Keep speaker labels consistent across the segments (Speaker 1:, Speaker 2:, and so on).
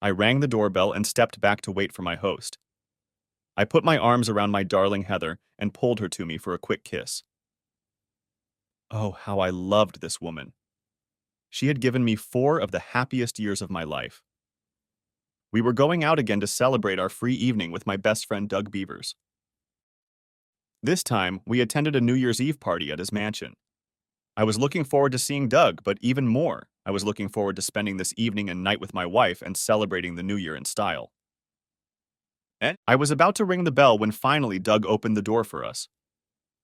Speaker 1: I rang the doorbell and stepped back to wait for my host. I put my arms around my darling Heather and pulled her to me for a quick kiss. Oh, how I loved this woman. She had given me 4 of the happiest years of my life. We were going out again to celebrate our free evening with my best friend Doug Beavers. This time, we attended a New Year's Eve party at his mansion. I was looking forward to seeing Doug, but even more, I was looking forward to spending this evening and night with my wife and celebrating the new year in style. And I was about to ring the bell when finally Doug opened the door for us.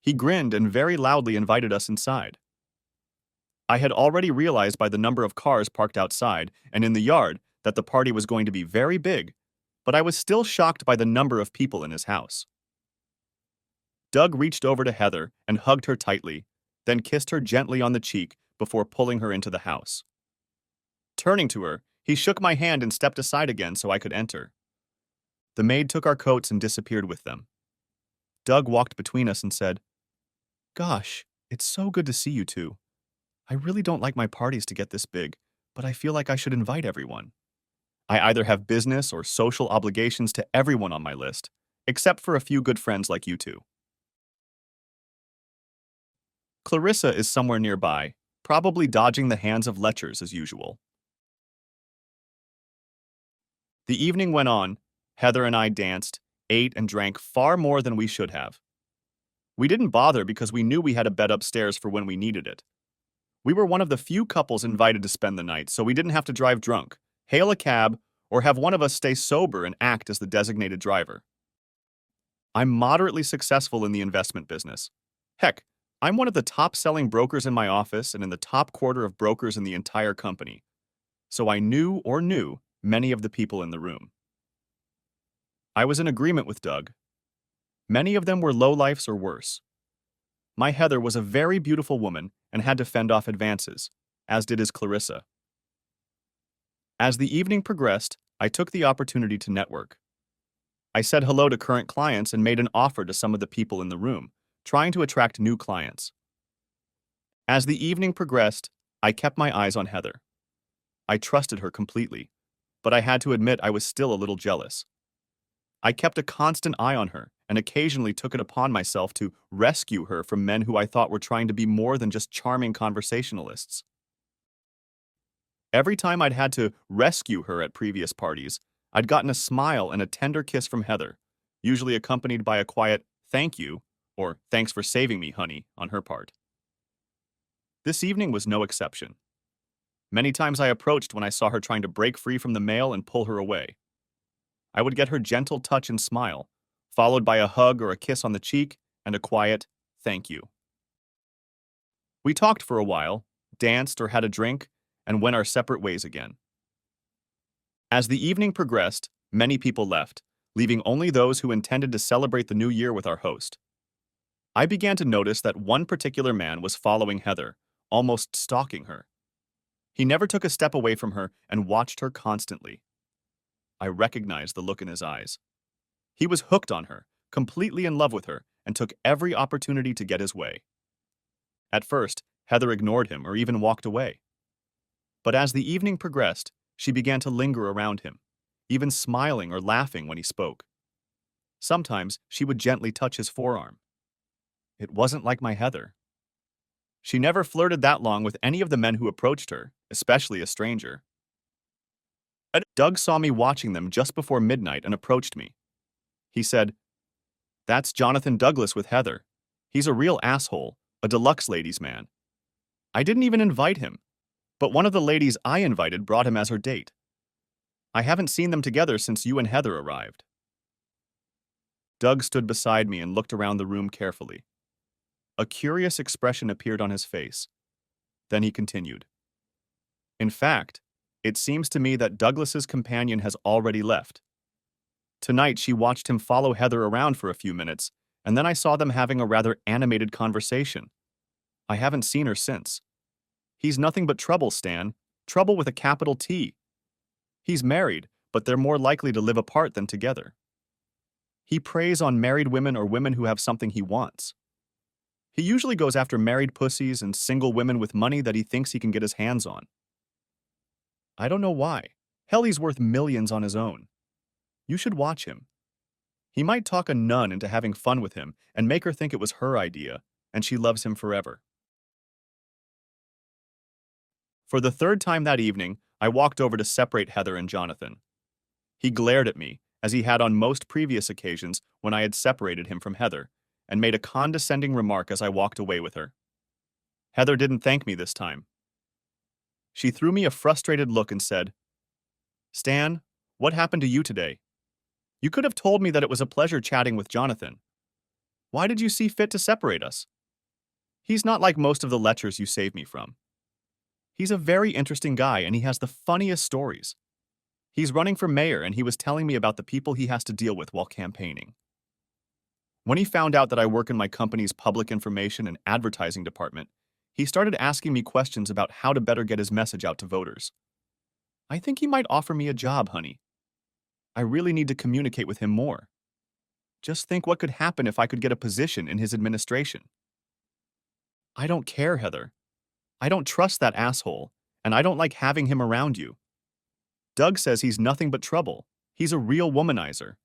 Speaker 1: He grinned and very loudly invited us inside. I had already realized by the number of cars parked outside and in the yard that the party was going to be very big, but I was still shocked by the number of people in his house. Doug reached over to Heather and hugged her tightly, then kissed her gently on the cheek before pulling her into the house. Turning to her, he shook my hand and stepped aside again so I could enter. The maid took our coats and disappeared with them. Doug walked between us and said, "Gosh, it's so good to see you two. I really don't like my parties to get this big, but I feel like I should invite everyone. I either have business or social obligations to everyone on my list, except for a few good friends like you two." Clarissa is somewhere nearby, probably dodging the hands of lechers as usual. The evening went on. Heather and I danced, ate, and drank far more than we should have. We didn't bother because we knew we had a bed upstairs for when we needed it. We were one of the few couples invited to spend the night, so we didn't have to drive drunk, hail a cab, or have one of us stay sober and act as the designated driver. I'm moderately successful in the investment business. Heck, I'm one of the top-selling brokers in my office and in the top quarter of brokers in the entire company. So I knew many of the people in the room. I was in agreement with Doug. Many of them were lowlifes or worse. My Heather was a very beautiful woman and had to fend off advances, as did his Clarissa. As the evening progressed, I took the opportunity to network. I said hello to current clients and made an offer to some of the people in the room, trying to attract new clients. As the evening progressed, I kept my eyes on Heather. I trusted her completely, but I had to admit I was still a little jealous. I kept a constant eye on her and occasionally took it upon myself to rescue her from men who I thought were trying to be more than just charming conversationalists. Every time I'd had to rescue her at previous parties, I'd gotten a smile and a tender kiss from Heather, usually accompanied by a quiet "thank you" or "thanks for saving me, honey" on her part. This evening was no exception. Many times I approached when I saw her trying to break free from the male and pull her away. I would get her gentle touch and smile, followed by a hug or a kiss on the cheek and a quiet "thank you." We talked for a while, danced or had a drink, and went our separate ways again. As the evening progressed, many people left, leaving only those who intended to celebrate the new year with our host. I began to notice that one particular man was following Heather, almost stalking her. He never took a step away from her and watched her constantly. I recognized the look in his eyes. He was hooked on her, completely in love with her, and took every opportunity to get his way. At first, Heather ignored him or even walked away. But as the evening progressed, she began to linger around him, even smiling or laughing when he spoke. Sometimes she would gently touch his forearm. It wasn't like my Heather. She never flirted that long with any of the men who approached her, especially a stranger. Doug saw me watching them just before midnight and approached me. He said, "That's Jonathan Douglas with Heather. He's a real asshole, a deluxe ladies' man. I didn't even invite him, but one of the ladies I invited brought him as her date. I haven't seen them together since you and Heather arrived." Doug stood beside me and looked around the room carefully. A curious expression appeared on his face. Then he continued, "In fact, it seems to me that Douglas's companion has already left. Tonight she watched him follow Heather around for a few minutes, and then I saw them having a rather animated conversation. I haven't seen her since. He's nothing but trouble, Stan. Trouble with a capital T. He's married, but they're more likely to live apart than together. He preys on married women or women who have something he wants. He usually goes after married pussies and single women with money that he thinks he can get his hands on. I don't know why. Hell, he's worth millions on his own. You should watch him. He might talk a nun into having fun with him and make her think it was her idea, and she loves him forever. For the third time that evening, I walked over to separate Heather and Jonathan. He glared at me, as he had on most previous occasions when I had separated him from Heather, and made a condescending remark as I walked away with her. Heather didn't thank me this time. She threw me a frustrated look and said, "Stan, what happened to you today? You could have told me that it was a pleasure chatting with Jonathan. Why did you see fit to separate us? He's not like most of the lechers you saved me from. He's a very interesting guy and he has the funniest stories. He's running for mayor and he was telling me about the people he has to deal with while campaigning. When he found out that I work in my company's public information and advertising department, he started asking me questions about how to better get his message out to voters. I think he might offer me a job, honey. I really need to communicate with him more. Just think what could happen if I could get a position in his administration." "I don't care, Heather. I don't trust that asshole, and I don't like having him around you. Doug says he's nothing but trouble. He's a real womanizer.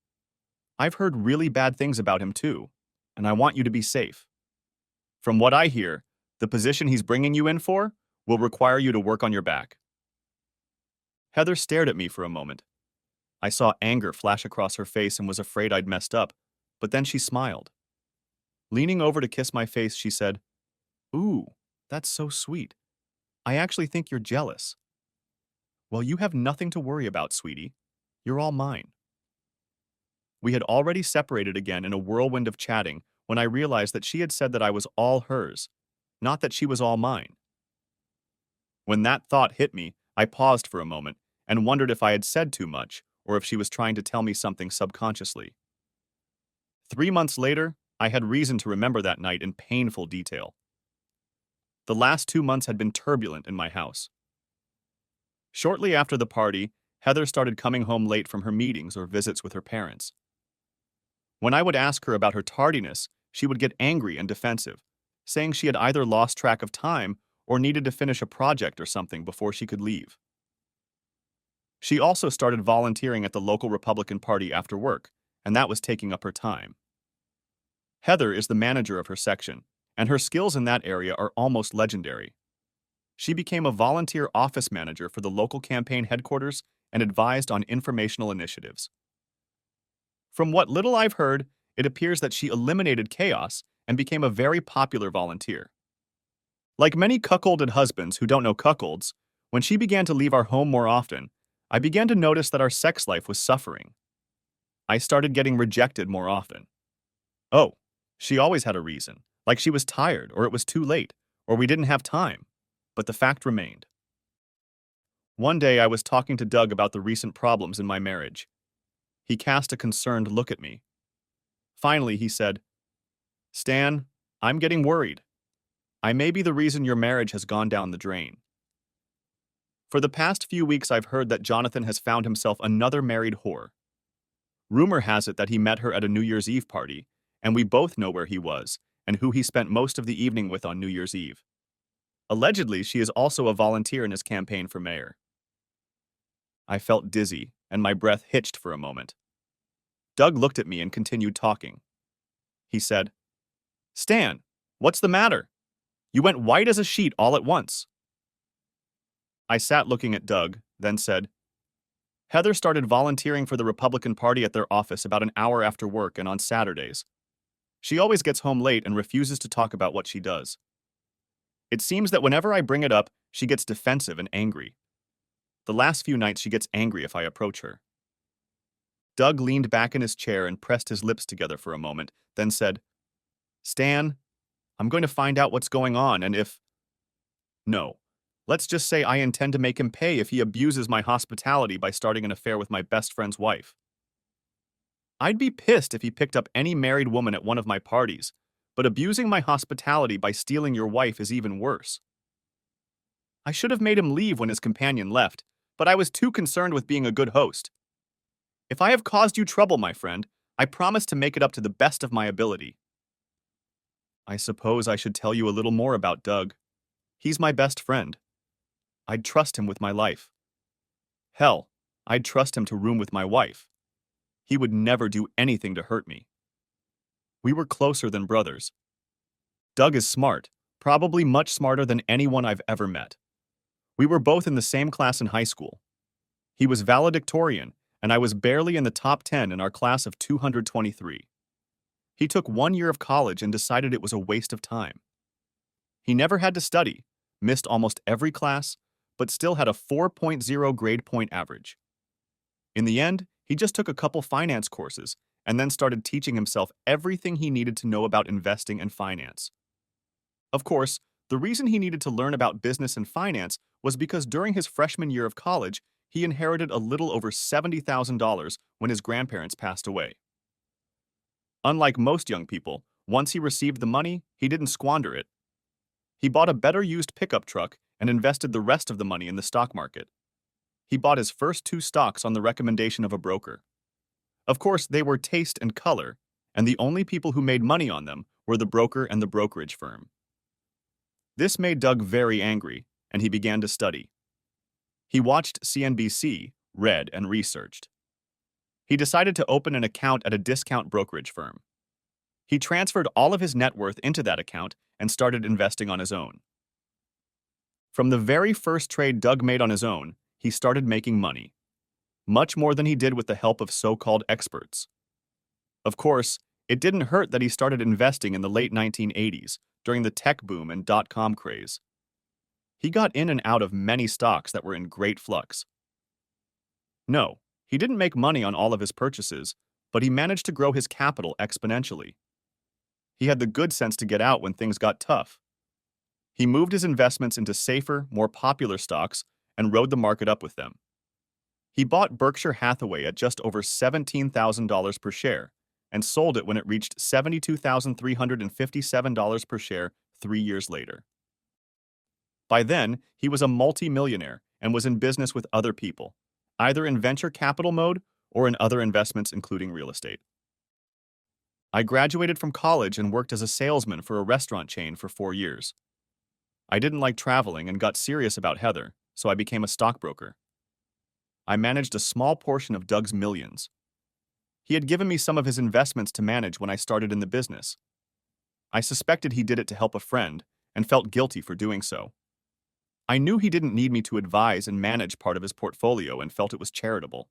Speaker 1: I've heard really bad things about him too, and I want you to be safe. From what I hear, the position he's bringing you in for will require you to work on your back." Heather stared at me for a moment. I saw anger flash across her face and was afraid I'd messed up, but then she smiled. Leaning over to kiss my face, she said, "Ooh, that's so sweet. I actually think you're jealous." "Well, you have nothing to worry about, sweetie. You're all mine." We had already separated again in a whirlwind of chatting when I realized that she had said that I was all hers, not that she was all mine. When that thought hit me, I paused for a moment and wondered if I had said too much or if she was trying to tell me something subconsciously. 3 months later, I had reason to remember that night in painful detail. The last 2 months had been turbulent in my house. Shortly after the party, Heather started coming home late from her meetings or visits with her parents. When I would ask her about her tardiness, she would get angry and defensive, saying she had either lost track of time or needed to finish a project or something before she could leave. She also started volunteering at the local Republican Party after work, and that was taking up her time. Heather is the manager of her section, and her skills in that area are almost legendary. She became a volunteer office manager for the local campaign headquarters and advised on informational initiatives. From what little I've heard, it appears that she eliminated chaos and became a very popular volunteer. Like many cuckolded husbands who don't know cuckolds, when she began to leave our home more often, I began to notice that our sex life was suffering. I started getting rejected more often. Oh, she always had a reason, like she was tired, or it was too late, or we didn't have time, but the fact remained. One day I was talking to Doug about the recent problems in my marriage. He cast a concerned look at me. Finally, he said, "Stan, I'm getting worried. I may be the reason your marriage has gone down the drain. For the past few weeks, I've heard that Jonathan has found himself another married whore. Rumor has it that he met her at a New Year's Eve party, and we both know where he was and who he spent most of the evening with on New Year's Eve. Allegedly, she is also a volunteer in his campaign for mayor." I felt dizzy, and my breath hitched for a moment. Doug looked at me and continued talking. He said, "Stan, what's the matter? You went white as a sheet all at once." I sat looking at Doug, then said, "Heather started volunteering for the Republican Party at their office about an hour after work and on Saturdays. She always gets home late and refuses to talk about what she does. It seems that whenever I bring it up, she gets defensive and angry. The last few nights she gets angry if I approach her." Doug leaned back in his chair and pressed his lips together for a moment, then said, "Stan, I'm going to find out what's going on, and if... No, let's just say I intend to make him pay if he abuses my hospitality by starting an affair with my best friend's wife. I'd be pissed if he picked up any married woman at one of my parties, but abusing my hospitality by stealing your wife is even worse. I should have made him leave when his companion left, but I was too concerned with being a good host. If I have caused you trouble, my friend, I promise to make it up to the best of my ability." I suppose I should tell you a little more about Doug. He's my best friend. I'd trust him with my life. Hell, I'd trust him to room with my wife. He would never do anything to hurt me. We were closer than brothers. Doug is smart, probably much smarter than anyone I've ever met. We were both in the same class in high school. He was valedictorian, and I was barely in the top 10 in our class of 223. He took 1 year of college and decided it was a waste of time. He never had to study, missed almost every class, but still had a 4.0 grade point average. In the end, he just took a couple finance courses and then started teaching himself everything he needed to know about investing and finance. Of course, the reason he needed to learn about business and finance was because during his freshman year of college, he inherited a little over $70,000 when his grandparents passed away. Unlike most young people, once he received the money, he didn't squander it. He bought a better used pickup truck and invested the rest of the money in the stock market. He bought his first 2 stocks on the recommendation of a broker. Of course, they were taste and color, and the only people who made money on them were the broker and the brokerage firm. This made Doug very angry, and he began to study. He watched CNBC, read, and researched. He decided to open an account at a discount brokerage firm. He transferred all of his net worth into that account and started investing on his own. From the very first trade Doug made on his own, he started making money, much more than he did with the help of so-called experts. Of course, it didn't hurt that he started investing in the late 1980s during the tech boom and dot-com craze. He got in and out of many stocks that were in great flux. No, he didn't make money on all of his purchases, but he managed to grow his capital exponentially. He had the good sense to get out when things got tough. He moved his investments into safer, more popular stocks and rode the market up with them. He bought Berkshire Hathaway at just over $17,000 per share and sold it when it reached $72,357 per share 3 years later. By then, he was a multi-millionaire and was in business with other people, either in venture capital mode or in other investments including real estate. I graduated from college and worked as a salesman for a restaurant chain for 4 years. I didn't like traveling and got serious about Heather, so I became a stockbroker. I managed a small portion of Doug's millions. He had given me some of his investments to manage when I started in the business. I suspected he did it to help a friend and felt guilty for doing so. I knew he didn't need me to advise and manage part of his portfolio and felt it was charitable.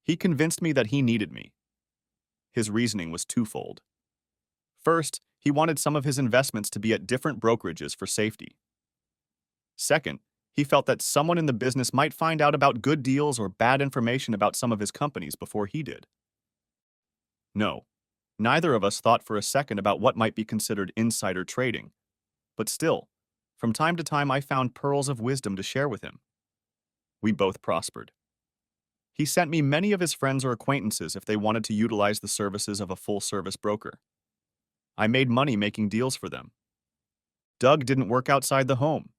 Speaker 1: He convinced me that he needed me. His reasoning was twofold. First, he wanted some of his investments to be at different brokerages for safety. Second, he felt that someone in the business might find out about good deals or bad information about some of his companies before he did. No, neither of us thought for a second about what might be considered insider trading. But still, from time to time I found pearls of wisdom to share with him. We both prospered. He sent me many of his friends or acquaintances if they wanted to utilize the services of a full-service broker. I made money making deals for them. Doug didn't work outside the home.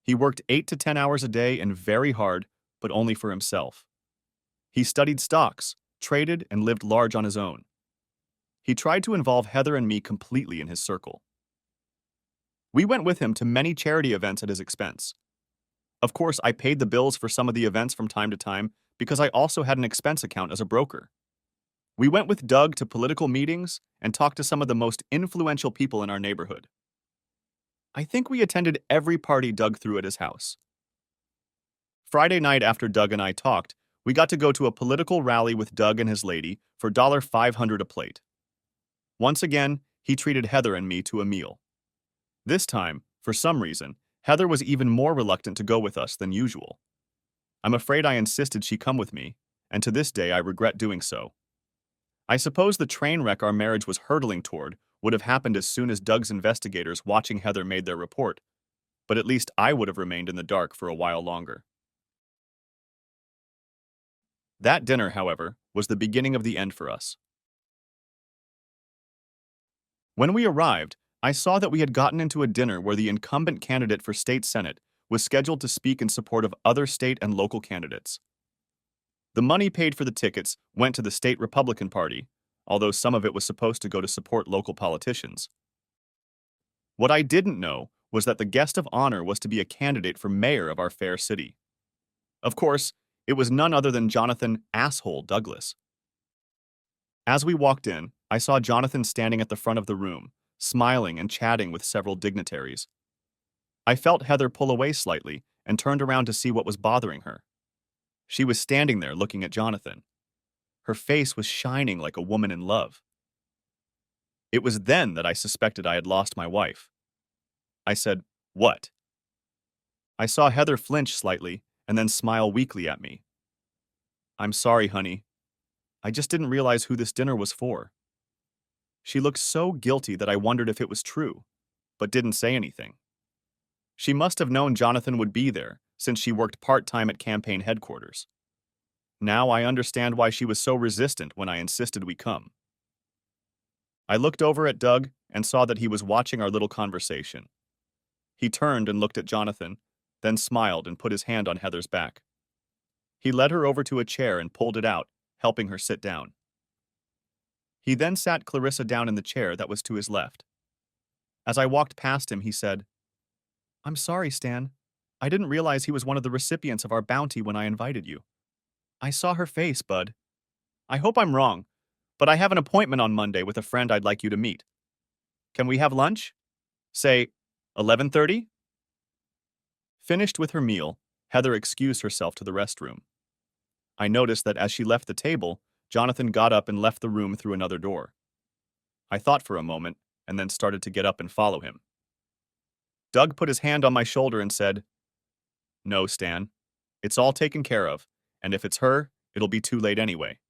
Speaker 1: He worked 8 to 10 hours a day and very hard, but only for himself. He studied stocks, traded, and lived large on his own. He tried to involve Heather and me completely in his circle. We went with him to many charity events at his expense. Of course, I paid the bills for some of the events from time to time because I also had an expense account as a broker. We went with Doug to political meetings and talked to some of the most influential people in our neighborhood. I think we attended every party Doug threw at his house. Friday night after Doug and I talked, we got to go to a political rally with Doug and his lady for $500 a plate. Once again, he treated Heather and me to a meal. This time, for some reason, Heather was even more reluctant to go with us than usual. I'm afraid I insisted she come with me, and to this day I regret doing so. I suppose the train wreck our marriage was hurtling toward would have happened as soon as Doug's investigators watching Heather made their report, but at least I would have remained in the dark for a while longer. That dinner, however, was the beginning of the end for us. When we arrived, I saw that we had gotten into a dinner where the incumbent candidate for state senate was scheduled to speak in support of other state and local candidates. The money paid for the tickets went to the state Republican Party, although some of it was supposed to go to support local politicians. What I didn't know was that the guest of honor was to be a candidate for mayor of our fair city. Of course, It was none other than Jonathan "Asshole" Douglas. As we walked in, I saw Jonathan standing at the front of the room, smiling and chatting with several dignitaries. I felt Heather pull away slightly and turned around to see what was bothering her. She was standing there looking at Jonathan. Her face was shining like a woman in love. It was then that I suspected I had lost my wife. I said, "What?" I saw Heather flinch slightly and then smile weakly at me. "I'm sorry, honey. I just didn't realize who this dinner was for." She looked so guilty that I wondered if it was true, but didn't say anything. She must have known Jonathan would be there, since she worked part-time at campaign headquarters. Now I understand why she was so resistant when I insisted we come. I looked over at Doug and saw that he was watching our little conversation. He turned and looked at Jonathan, then smiled and put his hand on Heather's back. He led her over to a chair and pulled it out, helping her sit down. He then sat Clarissa down in the chair that was to his left. As I walked past him, he said, "I'm sorry, Stan. I didn't realize he was one of the recipients of our bounty when I invited you. I saw her face, bud. I hope I'm wrong, but I have an appointment on Monday with a friend I'd like you to meet. Can we have lunch? Say, 11:30? Finished with her meal, Heather excused herself to the restroom. I noticed that as she left the table, Jonathan got up and left the room through another door. I thought for a moment, and then started to get up and follow him. Doug put his hand on my shoulder and said, "No, Stan. It's all taken care of, and if it's her, it'll be too late anyway.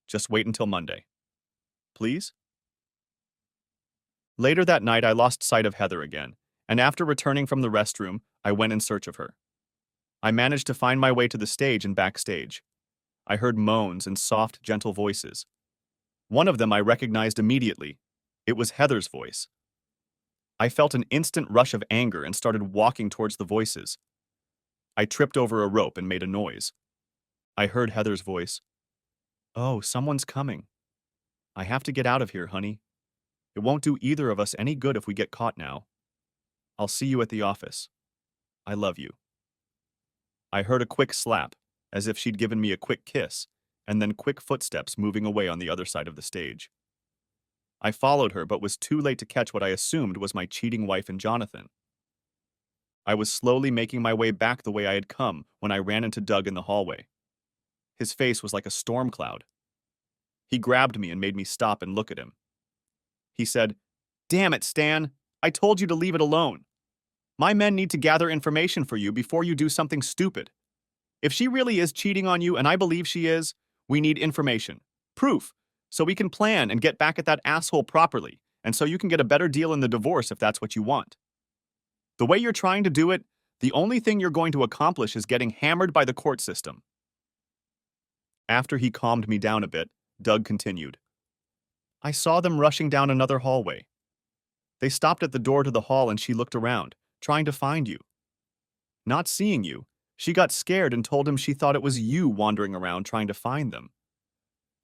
Speaker 1: Just wait until Monday. Please?" Later that night, I lost sight of Heather again, and after returning from the restroom, I went in search of her. I managed to find my way to the stage and backstage. I heard moans and soft, gentle voices. One of them I recognized immediately. It was Heather's voice. I felt an instant rush of anger and started walking towards the voices. I tripped over a rope and made a noise. I heard Heather's voice. "Oh, someone's coming. I have to get out of here, honey. It won't do either of us any good if we get caught now. I'll see you at the office. I love you." I heard a quick slap, as if she'd given me a quick kiss, and then quick footsteps moving away on the other side of the stage. I followed her, but was too late to catch what I assumed was my cheating wife and Jonathan. I was slowly making my way back the way I had come when I ran into Doug in the hallway. His face was like a storm cloud. He grabbed me and made me stop and look at him. He said, "Damn it, Stan! I told you to leave it alone. My men need to gather information for you before you do something stupid. If she really is cheating on you, and I believe she is, we need information. Proof. So we can plan and get back at that asshole properly, and so you can get a better deal in the divorce if that's what you want. The way you're trying to do it, the only thing you're going to accomplish is getting hammered by the court system." After he calmed me down a bit, Doug continued. "I saw them rushing down another hallway. They stopped at the door to the hall and she looked around, trying to find you. Not seeing you, she got scared and told him she thought it was you wandering around trying to find them.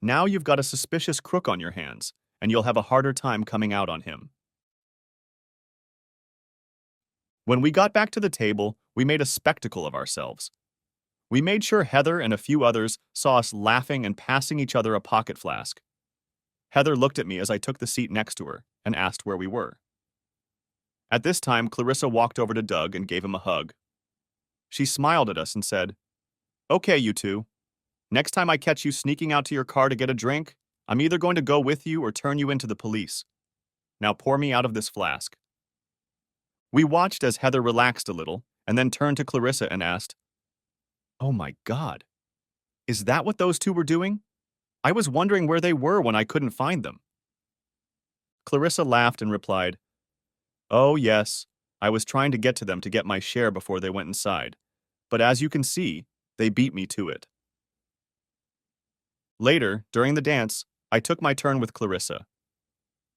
Speaker 1: Now you've got a suspicious crook on your hands, and you'll have a harder time coming out on him." When we got back to the table, we made a spectacle of ourselves. We made sure Heather and a few others saw us laughing and passing each other a pocket flask. Heather looked at me as I took the seat next to her and asked where we were. At this time, Clarissa walked over to Doug and gave him a hug. She smiled at us and said, "Okay, you two. Next time I catch you sneaking out to your car to get a drink, I'm either going to go with you or turn you into the police. Now pour me out of this flask." We watched as Heather relaxed a little and then turned to Clarissa and asked, "Oh my God, is that what those two were doing? I was wondering where they were when I couldn't find them." Clarissa laughed and replied, "Oh yes, I was trying to get to them to get my share before they went inside, but as you can see, they beat me to it." Later, during the dance, I took my turn with Clarissa.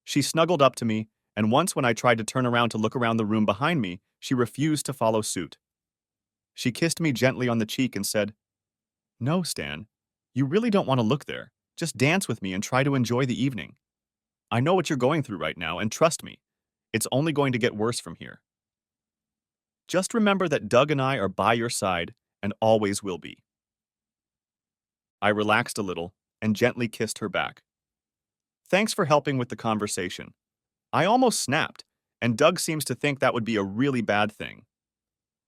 Speaker 1: She snuggled up to me, and once when I tried to turn around to look around the room behind me, she refused to follow suit. She kissed me gently on the cheek and said, "No, Stan, you really don't want to look there. Just dance with me and try to enjoy the evening. I know what you're going through right now, and trust me, it's only going to get worse from here. Just remember that Doug and I are by your side and always will be." I relaxed a little and gently kissed her back. Thanks for helping with the conversation. I almost snapped, and Doug seems to think that would be a really bad thing.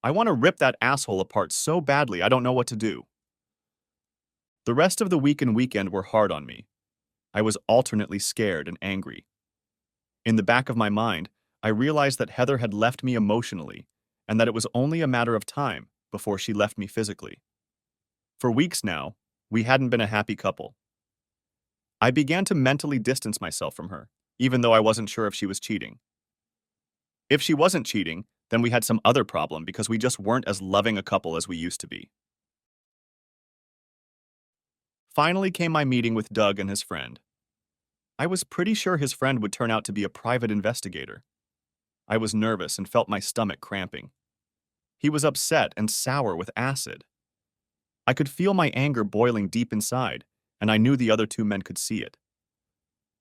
Speaker 1: I want to rip that asshole apart so badly I don't know what to do. The rest of the week and weekend were hard on me. I was alternately scared and angry. In the back of my mind, I realized that Heather had left me emotionally, and that it was only a matter of time before she left me physically. For weeks now, we hadn't been a happy couple. I began to mentally distance myself from her, even though I wasn't sure if she was cheating. If she wasn't cheating, then we had some other problem because we just weren't as loving a couple as we used to be. Finally came my meeting with Doug and his friend. I was pretty sure his friend would turn out to be a private investigator. I was nervous and felt my stomach cramping. He was upset and sour with acid. I could feel my anger boiling deep inside, and I knew the other two men could see it.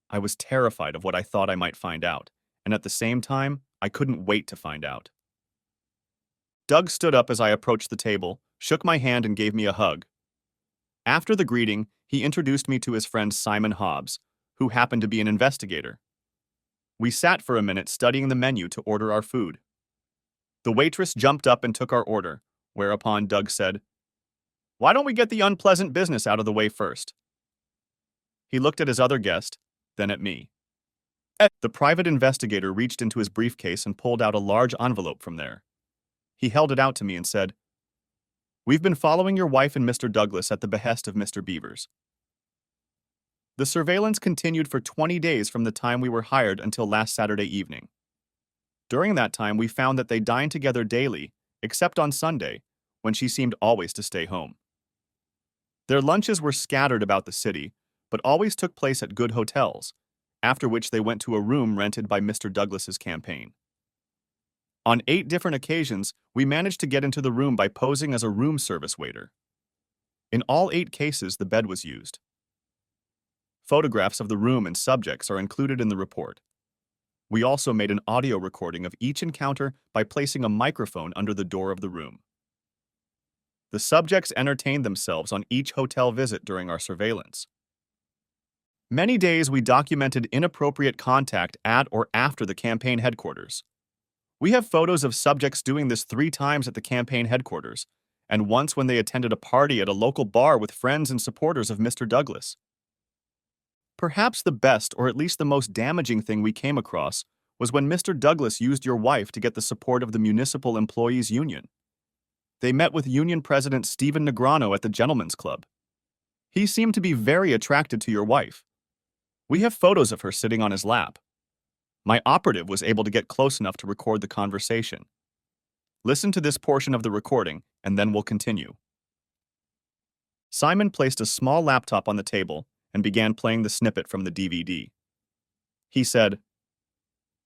Speaker 1: I was terrified of what I thought I might find out, and at the same time, I couldn't wait to find out. Doug stood up as I approached the table, shook my hand, and gave me a hug. After the greeting, he introduced me to his friend Simon Hobbs, who happened to be an investigator. We sat for a minute studying the menu to order our food. The waitress jumped up and took our order, whereupon Doug said, "Why don't we get the unpleasant business out of the way first?" He looked at his other guest, then at me. The private investigator reached into his briefcase and pulled out a large envelope from there. He held it out to me and said, "We've been following your wife and Mr. Douglas at the behest of Mr. Beavers. The surveillance continued for 20 days from the time we were hired until last Saturday evening. During that time, we found that they dined together daily, except on Sunday, when she seemed always to stay home. Their lunches were scattered about the city, but always took place at good hotels, after which they went to a room rented by Mr. Douglas's campaign. On 8 different occasions, we managed to get into the room by posing as a room service waiter. In all 8 cases, the bed was used. Photographs of the room and subjects are included in the report. We also made an audio recording of each encounter by placing a microphone under the door of the room. The subjects entertained themselves on each hotel visit during our surveillance. Many days we documented inappropriate contact at or after the campaign headquarters. We have photos of subjects doing this 3 times at the campaign headquarters, and once when they attended a party at a local bar with friends and supporters of Mr. Douglas. Perhaps the best, or at least the most damaging thing we came across was when Mr. Douglas used your wife to get the support of the Municipal Employees Union. They met with Union President Stephen Negrano at the Gentlemen's Club. He seemed to be very attracted to your wife. We have photos of her sitting on his lap. My operative was able to get close enough to record the conversation. Listen to this portion of the recording, and then we'll continue. Simon placed a small laptop on the table and began playing the snippet from the DVD. He said,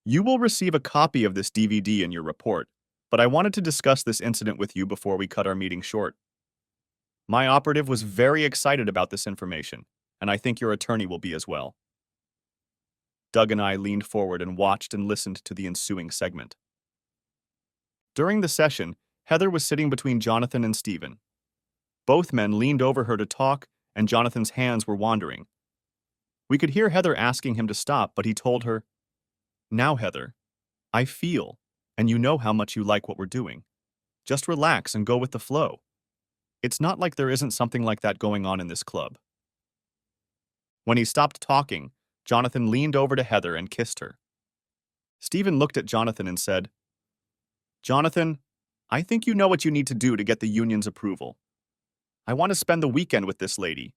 Speaker 1: "You will receive a copy of this DVD in your report, but I wanted to discuss this incident with you before we cut our meeting short. My operative was very excited about this information, and I think your attorney will be as well." Doug and I leaned forward and watched and listened to the ensuing segment. During the session, Heather was sitting between Jonathan and Stephen. Both men leaned over her to talk, and Jonathan's hands were wandering. We could hear Heather asking him to stop, but he told her, "Now, Heather, I feel, and you know how much you like what we're doing. Just relax and go with the flow. It's not like there isn't something like that going on in this club." When he stopped talking, Jonathan leaned over to Heather and kissed her. Stephen looked at Jonathan and said, "Jonathan, I think you know what you need to do to get the union's approval. I want to spend the weekend with this lady.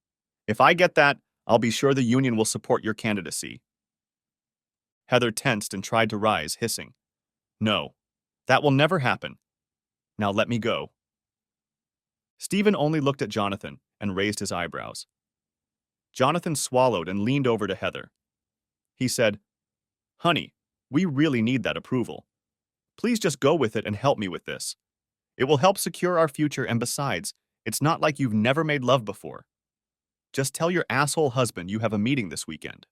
Speaker 1: If I get that, I'll be sure the union will support your candidacy." Heather tensed and tried to rise, hissing, "No, that will never happen. Now let me go." Stephen only looked at Jonathan and raised his eyebrows. Jonathan swallowed and leaned over to Heather. He said, "Honey, we really need that approval. Please just go with it and help me with this. It will help secure our future, and besides, it's not like you've never made love before. Just tell your asshole husband you have a meeting this weekend."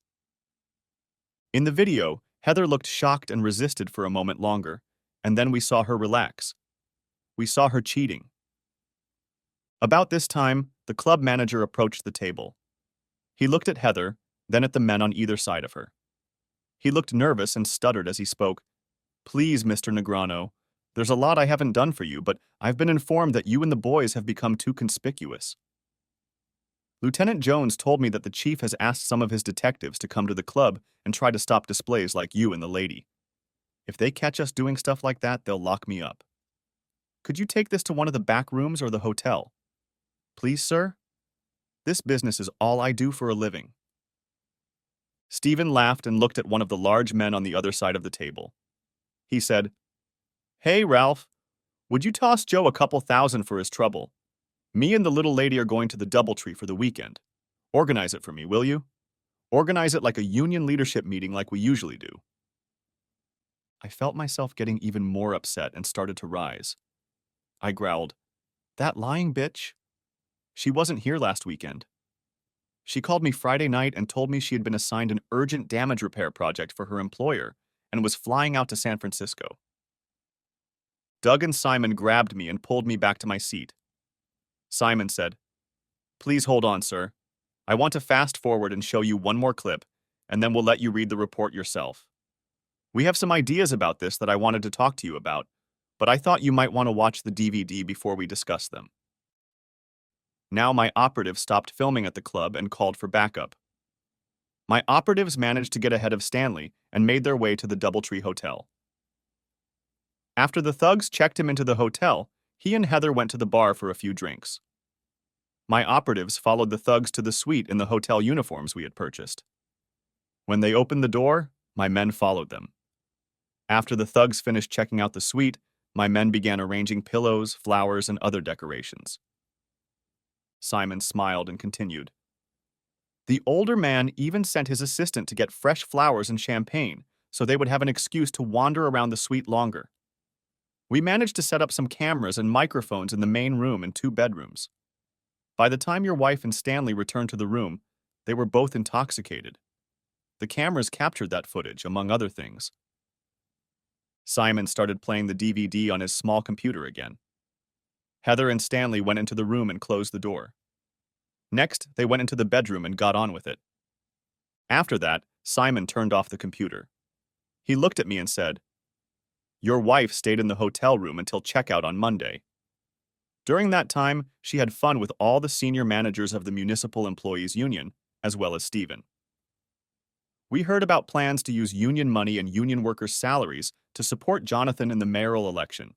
Speaker 1: In the video, Heather looked shocked and resisted for a moment longer, and then we saw her relax. We saw her cheating. About this time, the club manager approached the table. He looked at Heather, then at the men on either side of her. He looked nervous and stuttered as he spoke. Please, Mr. Negrano, there's a lot I haven't done for you, but I've been informed that you and the boys have become too conspicuous. Lieutenant Jones told me that the chief has asked some of his detectives to come to the club and try to stop displays like you and the lady. If they catch us doing stuff like that, they'll lock me up. Could you take this to one of the back rooms or the hotel? Please, sir? This business is all I do for a living. Stephen laughed and looked at one of the large men on the other side of the table. He said, Hey, Ralph, would you toss Joe a couple thousand for his trouble? Me and the little lady are going to the DoubleTree for the weekend. Organize it for me, will you? Organize it like a union leadership meeting like we usually do. I felt myself getting even more upset and started to rise. I growled, That lying bitch? She wasn't here last weekend. She called me Friday night and told me she had been assigned an urgent damage repair project for her employer and was flying out to San Francisco. Doug and Simon grabbed me and pulled me back to my seat. Simon said, Please hold on, sir. I want to fast forward and show you one more clip, and then we'll let you read the report yourself. We have some ideas about this that I wanted to talk to you about, but I thought you might want to watch the DVD before we discuss them. Now my operatives stopped filming at the club and called for backup. My operatives managed to get ahead of Stanley and made their way to the DoubleTree Hotel. After the thugs checked him into the hotel, he and Heather went to the bar for a few drinks. My operatives followed the thugs to the suite in the hotel uniforms we had purchased. When they opened the door, my men followed them. After the thugs finished checking out the suite, my men began arranging pillows, flowers, and other decorations. Simon smiled and continued. The older man even sent his assistant to get fresh flowers and champagne so they would have an excuse to wander around the suite longer. We managed to set up some cameras and microphones in the main room and 2 bedrooms. By the time your wife and Stanley returned to the room, they were both intoxicated. The cameras captured that footage, among other things. Simon started playing the DVD on his small computer again. Heather and Stanley went into the room and closed the door. Next, they went into the bedroom and got on with it. After that, Simon turned off the computer. He looked at me and said, Your wife stayed in the hotel room until checkout on Monday. During that time, she had fun with all the senior managers of the Municipal Employees Union, as well as Stephen. We heard about plans to use union money and union workers' salaries to support Jonathan in the mayoral election.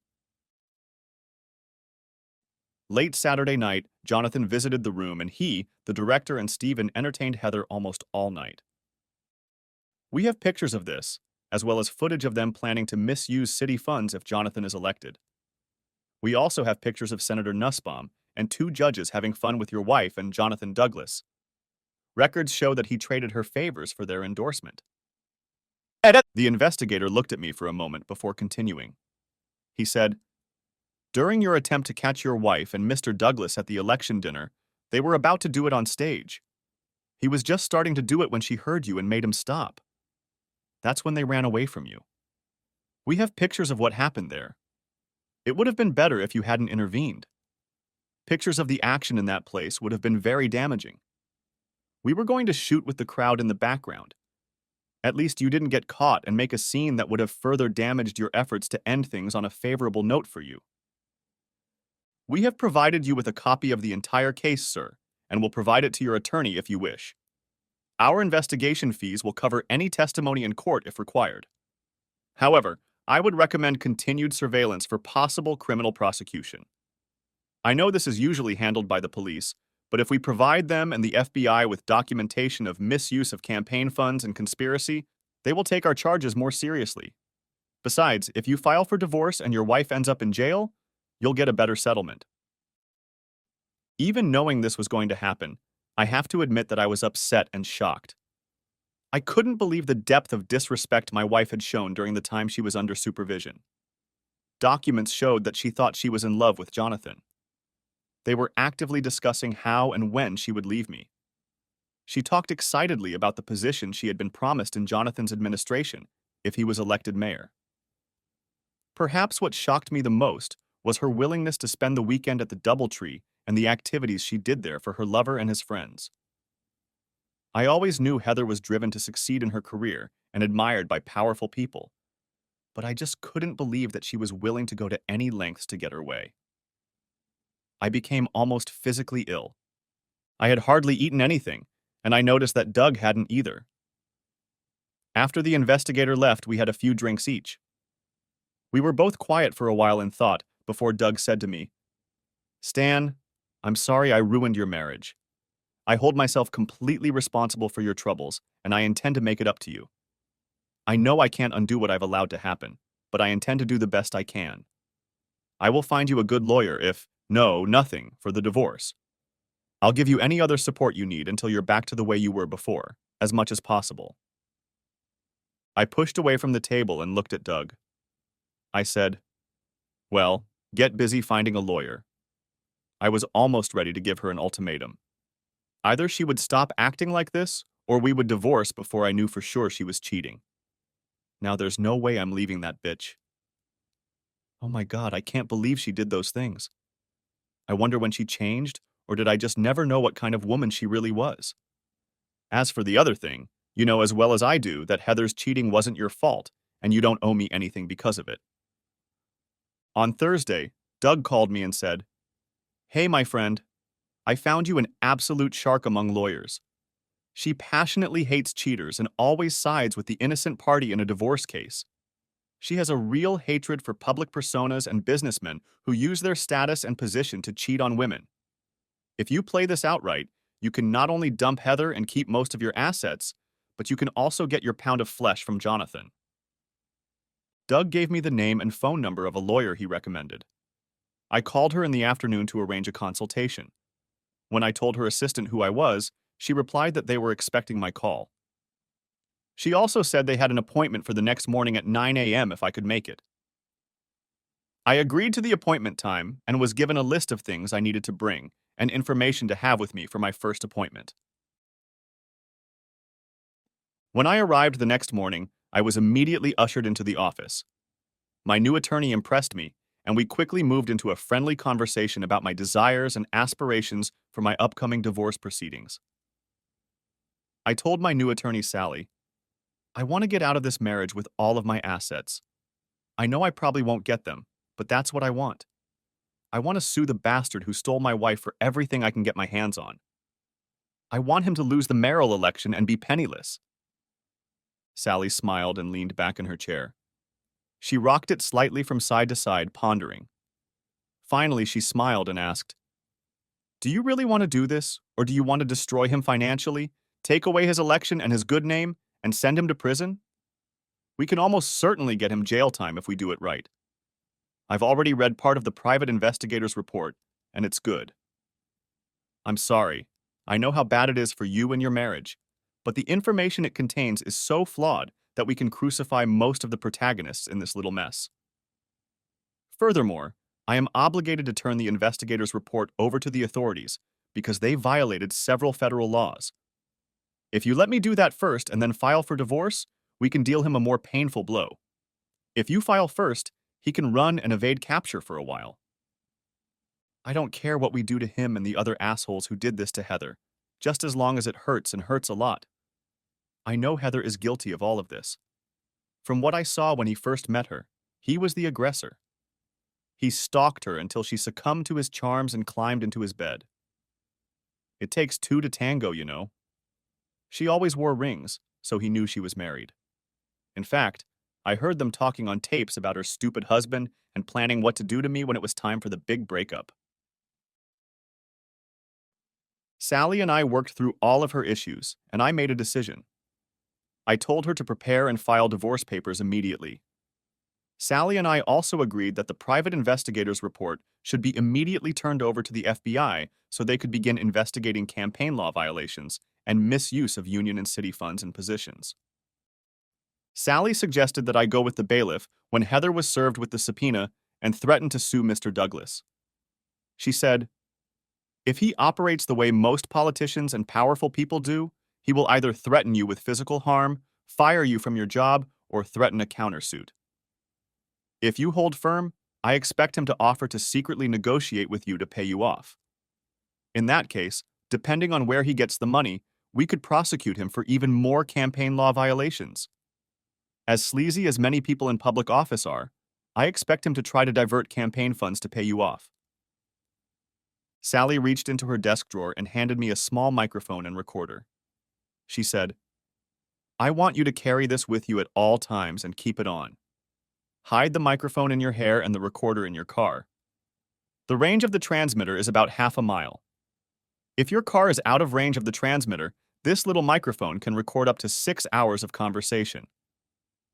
Speaker 1: Late Saturday night, Jonathan visited the room and he, the director, and Stephen entertained Heather almost all night. We have pictures of this, as well as footage of them planning to misuse city funds if Jonathan is elected. We also have pictures of Senator Nussbaum and 2 judges having fun with your wife and Jonathan Douglas. Records show that he traded her favors for their endorsement. The investigator looked at me for a moment before continuing. He said, During your attempt to catch your wife and Mr. Douglas at the election dinner, they were about to do it on stage. He was just starting to do it when she heard you and made him stop. That's when they ran away from you. We have pictures of what happened there. It would have been better if you hadn't intervened. Pictures of the action in that place would have been very damaging. We were going to shoot with the crowd in the background. At least you didn't get caught and make a scene that would have further damaged your efforts to end things on a favorable note for you. We have provided you with a copy of the entire case, sir, and will provide it to your attorney if you wish. Our investigation fees will cover any testimony in court if required. However, I would recommend continued surveillance for possible criminal prosecution. I know this is usually handled by the police, but if we provide them and the FBI with documentation of misuse of campaign funds and conspiracy, they will take our charges more seriously. Besides, if you file for divorce and your wife ends up in jail, you'll get a better settlement. Even knowing this was going to happen, I have to admit that I was upset and shocked. I couldn't believe the depth of disrespect my wife had shown during the time she was under supervision. Documents showed that she thought she was in love with Jonathan. They were actively discussing how and when she would leave me. She talked excitedly about the position she had been promised in Jonathan's administration if he was elected mayor. Perhaps what shocked me the most was her willingness to spend the weekend at the DoubleTree and the activities she did there for her lover and his friends. I always knew Heather was driven to succeed in her career and admired by powerful people, but I just couldn't believe that she was willing to go to any lengths to get her way. I became almost physically ill. I had hardly eaten anything, and I noticed that Doug hadn't either. After the investigator left, we had a few drinks each. We were both quiet for a while in thought before Doug said to me, "Stan, I'm sorry I ruined your marriage. I hold myself completely responsible for your troubles, and I intend to make it up to you. I know I can't undo what I've allowed to happen, but I intend to do the best I can. I will find you a good lawyer if, no, nothing, for the divorce. I'll give you any other support you need until you're back to the way you were before, as much as possible." I pushed away from the table and looked at Doug. I said, "Well, get busy finding a lawyer." I was almost ready to give her an ultimatum. Either she would stop acting like this, or we would divorce before I knew for sure she was cheating. Now there's no way I'm leaving that bitch. Oh my God, I can't believe she did those things. I wonder when she changed, or did I just never know what kind of woman she really was? As for the other thing, you know as well as I do that Heather's cheating wasn't your fault, and you don't owe me anything because of it. On Thursday, Doug called me and said, "Hey, my friend, I found you an absolute shark among lawyers. She passionately hates cheaters and always sides with the innocent party in a divorce case. She has a real hatred for public personas and businessmen who use their status and position to cheat on women. If you play this out right, you can not only dump Heather and keep most of your assets, but you can also get your pound of flesh from Jonathan." Doug gave me the name and phone number of a lawyer he recommended. I called her in the afternoon to arrange a consultation. When I told her assistant who I was, she replied that they were expecting my call. She also said they had an appointment for the next morning at 9 a.m. if I could make it. I agreed to the appointment time and was given a list of things I needed to bring and information to have with me for my first appointment. When I arrived the next morning, I was immediately ushered into the office. My new attorney impressed me, and we quickly moved into a friendly conversation about my desires and aspirations for my upcoming divorce proceedings. I told my new attorney, Sally, "I want to get out of this marriage with all of my assets. I know I probably won't get them, but that's what I want. I want to sue the bastard who stole my wife for everything I can get my hands on. I want him to lose the mayoral election and be penniless." Sally smiled and leaned back in her chair. She rocked it slightly from side to side, pondering. Finally, she smiled and asked, "Do you really want to do this, or do you want to destroy him financially, take away his election and his good name, and send him to prison? We can almost certainly get him jail time if we do it right. I've already read part of the private investigator's report, and it's good. I'm sorry. I know how bad it is for you and your marriage, but the information it contains is so flawed that we can crucify most of the protagonists in this little mess. Furthermore, I am obligated to turn the investigator's report over to the authorities because they violated several federal laws. If you let me do that first and then file for divorce, we can deal him a more painful blow. If you file first, he can run and evade capture for a while. I don't care what we do to him and the other assholes who did this to Heather, just as long as it hurts and hurts a lot. I know Heather is guilty of all of this. From what I saw when he first met her, he was the aggressor. He stalked her until she succumbed to his charms and climbed into his bed. It takes two to tango, you know. She always wore rings, so he knew she was married. In fact, I heard them talking on tapes about her stupid husband and planning what to do to me when it was time for the big breakup. Sally and I worked through all of her issues, and I made a decision. I told her to prepare and file divorce papers immediately. Sally and I also agreed that the private investigator's report should be immediately turned over to the FBI so they could begin investigating campaign law violations and misuse of union and city funds and positions. Sally suggested that I go with the bailiff when Heather was served with the subpoena and threatened to sue Mr. Douglas. She said, "If he operates the way most politicians and powerful people do, he will either threaten you with physical harm, fire you from your job, or threaten a countersuit. If you hold firm, I expect him to offer to secretly negotiate with you to pay you off. In that case, depending on where he gets the money, we could prosecute him for even more campaign law violations. As sleazy as many people in public office are, I expect him to try to divert campaign funds to pay you off. Sally reached into her desk drawer and handed me a small microphone and recorder. She said, "I want you to carry this with you at all times and keep it on. Hide the microphone in your hair and the recorder in your car. The range of the transmitter is about half a mile. If your car is out of range of the transmitter, this little microphone can record up to 6 hours of conversation.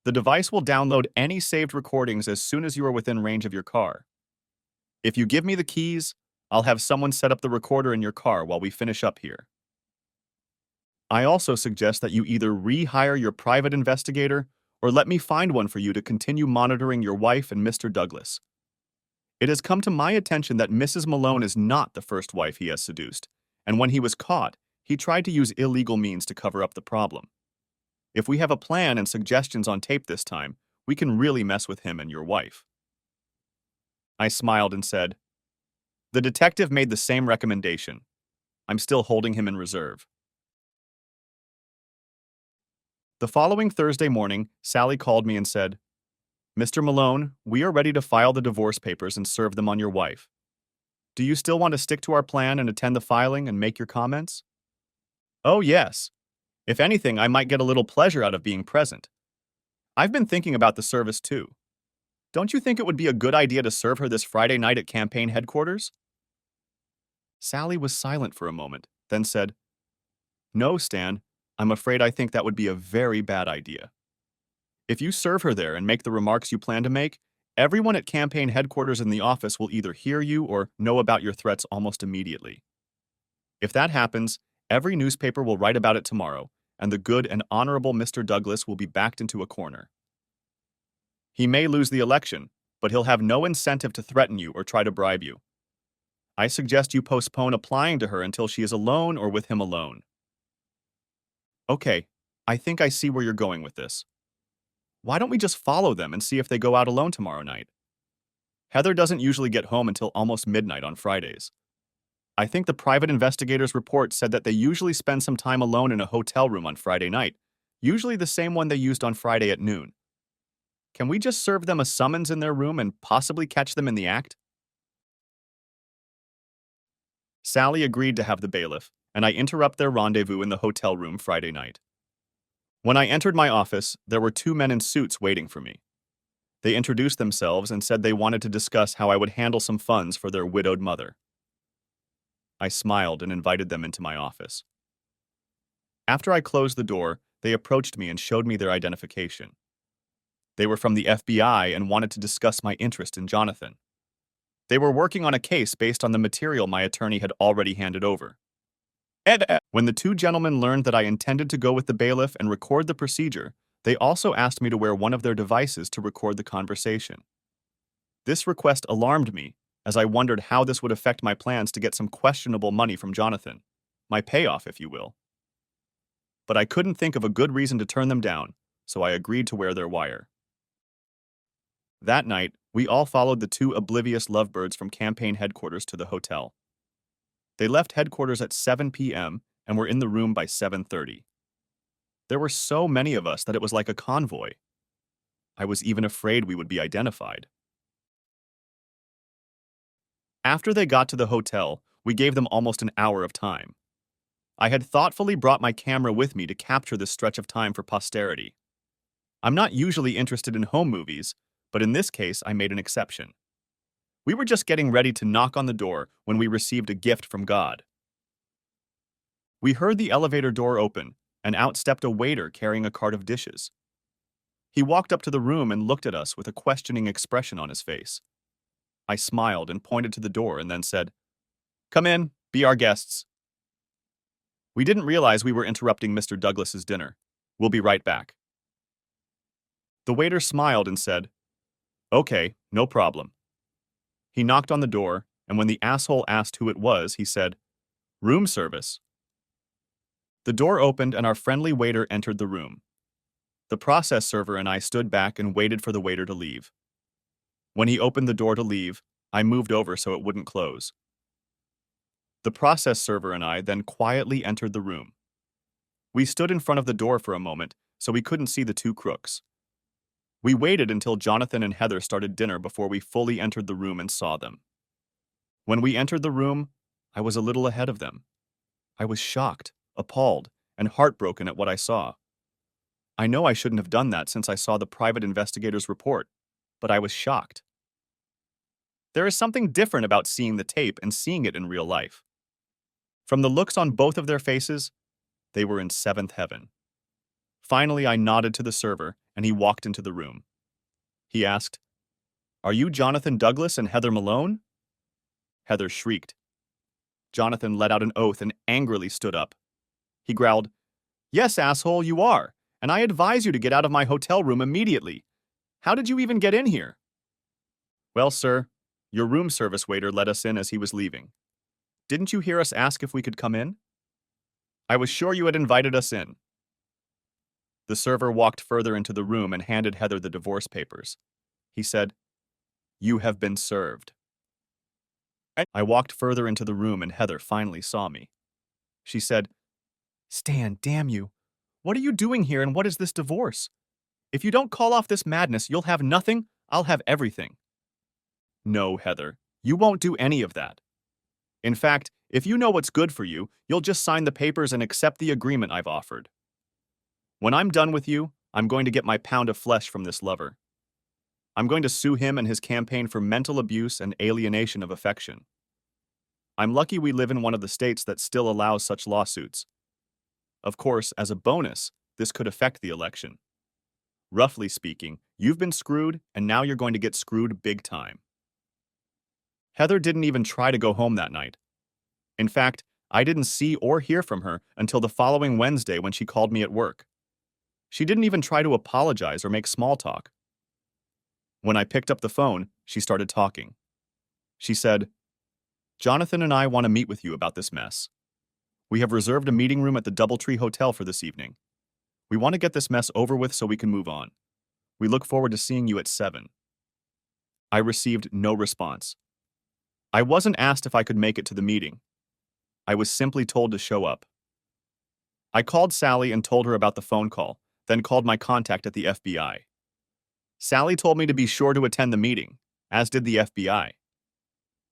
Speaker 1: The device will download any saved recordings as soon as you are within range of your car. If you give me the keys, I'll have someone set up the recorder in your car while we finish up here. I also suggest that you either rehire your private investigator or let me find one for you to continue monitoring your wife and Mr. Douglas. It has come to my attention that Mrs. Malone is not the first wife he has seduced, and when he was caught, he tried to use illegal means to cover up the problem. If we have a plan and suggestions on tape this time, we can really mess with him and your wife." I smiled and said, "The detective made the same recommendation. I'm still holding him in reserve." The following Thursday morning, Sally called me and said, "Mr. Malone, we are ready to file the divorce papers and serve them on your wife. Do you still want to stick to our plan and attend the filing and make your comments?" "Oh, yes. If anything, I might get a little pleasure out of being present. I've been thinking about the service too. Don't you think it would be a good idea to serve her this Friday night at campaign headquarters?" Sally was silent for a moment, then said, "No, Stan, I'm afraid I think that would be a very bad idea. If you serve her there and make the remarks you plan to make, everyone at campaign headquarters in the office will either hear you or know about your threats almost immediately. If that happens, every newspaper will write about it tomorrow, and the good and honorable Mr. Douglas will be backed into a corner. He may lose the election, but he'll have no incentive to threaten you or try to bribe you. I suggest you postpone applying to her until she is alone or with him alone." "Okay, I think I see where you're going with this. Why don't we just follow them and see if they go out alone tomorrow night? Heather doesn't usually get home until almost midnight on Fridays. I think the private investigator's report said that they usually spend some time alone in a hotel room on Friday night, usually the same one they used on Friday at noon. Can we just serve them a summons in their room and possibly catch them in the act?" Sally agreed to have the bailiff, and I interrupt their rendezvous in the hotel room Friday night. When I entered my office, there were 2 men in suits waiting for me. They introduced themselves and said they wanted to discuss how I would handle some funds for their widowed mother. I smiled and invited them into my office. After I closed the door, they approached me and showed me their identification. They were from the FBI and wanted to discuss my interest in Jonathan. They were working on a case based on the material my attorney had already handed over. When the 2 gentlemen learned that I intended to go with the bailiff and record the procedure, they also asked me to wear one of their devices to record the conversation. This request alarmed me, as I wondered how this would affect my plans to get some questionable money from Jonathan, my payoff, if you will. But I couldn't think of a good reason to turn them down, so I agreed to wear their wire. That night, we all followed the 2 oblivious lovebirds from campaign headquarters to the hotel. They left headquarters at 7 p.m. and were in the room by 7:30. There were so many of us that it was like a convoy. I was even afraid we would be identified. After they got to the hotel, we gave them almost an hour of time. I had thoughtfully brought my camera with me to capture this stretch of time for posterity. I'm not usually interested in home movies, but in this case I made an exception. We were just getting ready to knock on the door when we received a gift from God. We heard the elevator door open, and out stepped a waiter carrying a cart of dishes. He walked up to the room and looked at us with a questioning expression on his face. I smiled and pointed to the door and then said, "Come in, be our guests." We didn't realize we were interrupting Mr. Douglas's dinner. We'll be right back. The waiter smiled and said, "Okay, no problem." He knocked on the door, and when the asshole asked who it was, he said, "Room service." The door opened and our friendly waiter entered the room. The process server and I stood back and waited for the waiter to leave. When he opened the door to leave, I moved over so it wouldn't close. The process server and I then quietly entered the room. We stood in front of the door for a moment, so we couldn't see the two crooks. We waited until Jonathan and Heather started dinner before we fully entered the room and saw them. When we entered the room, I was a little ahead of them. I was shocked, appalled, and heartbroken at what I saw. I know I shouldn't have done that since I saw the private investigator's report, but I was shocked. There is something different about seeing the tape and seeing it in real life. From the looks on both of their faces, they were in seventh heaven. Finally, I nodded to the server, and he walked into the room. He asked, "Are you Jonathan Douglas and Heather Malone?" Heather shrieked. Jonathan let out an oath and angrily stood up. He growled, "Yes, asshole, you are, and I advise you to get out of my hotel room immediately. How did you even get in here?" "Well, sir, your room service waiter let us in as he was leaving. Didn't you hear us ask if we could come in?" "I was sure you had invited us in." The server walked further into the room and handed Heather the divorce papers. He said, "You have been served." I walked further into the room and Heather finally saw me. She said, "Stan, damn you. What are you doing here and what is this divorce? If you don't call off this madness, you'll have nothing, I'll have everything." "No, Heather, you won't do any of that. In fact, if you know what's good for you, you'll just sign the papers and accept the agreement I've offered. When I'm done with you, I'm going to get my pound of flesh from this lover. I'm going to sue him and his campaign for mental abuse and alienation of affection. I'm lucky we live in one of the states that still allows such lawsuits. Of course, as a bonus, this could affect the election. Roughly speaking, you've been screwed, and now you're going to get screwed big time." Heather didn't even try to go home that night. In fact, I didn't see or hear from her until the following Wednesday when she called me at work. She didn't even try to apologize or make small talk. When I picked up the phone, she started talking. She said, "Jonathan and I want to meet with you about this mess. We have reserved a meeting room at the Doubletree Hotel for this evening. We want to get this mess over with so we can move on. We look forward to seeing you at 7. I received no response. I wasn't asked if I could make it to the meeting. I was simply told to show up. I called Sally and told her about the phone call, then called my contact at the FBI. Sally told me to be sure to attend the meeting, as did the FBI.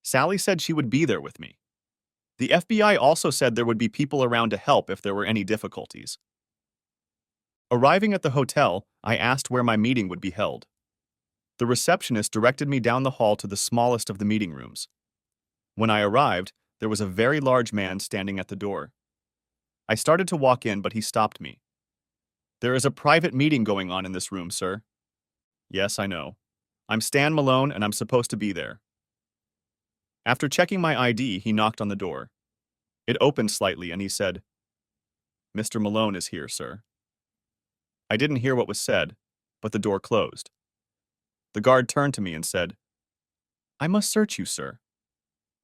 Speaker 1: Sally said she would be there with me. The FBI also said there would be people around to help if there were any difficulties. Arriving at the hotel, I asked where my meeting would be held. The receptionist directed me down the hall to the smallest of the meeting rooms. When I arrived, there was a very large man standing at the door. I started to walk in, but he stopped me. "There is a private meeting going on in this room, sir." "Yes, I know. I'm Stan Malone, and I'm supposed to be there." After checking my ID, he knocked on the door. It opened slightly, and he said, "Mr. Malone is here, sir." I didn't hear what was said, but the door closed. The guard turned to me and said, "I must search you, sir.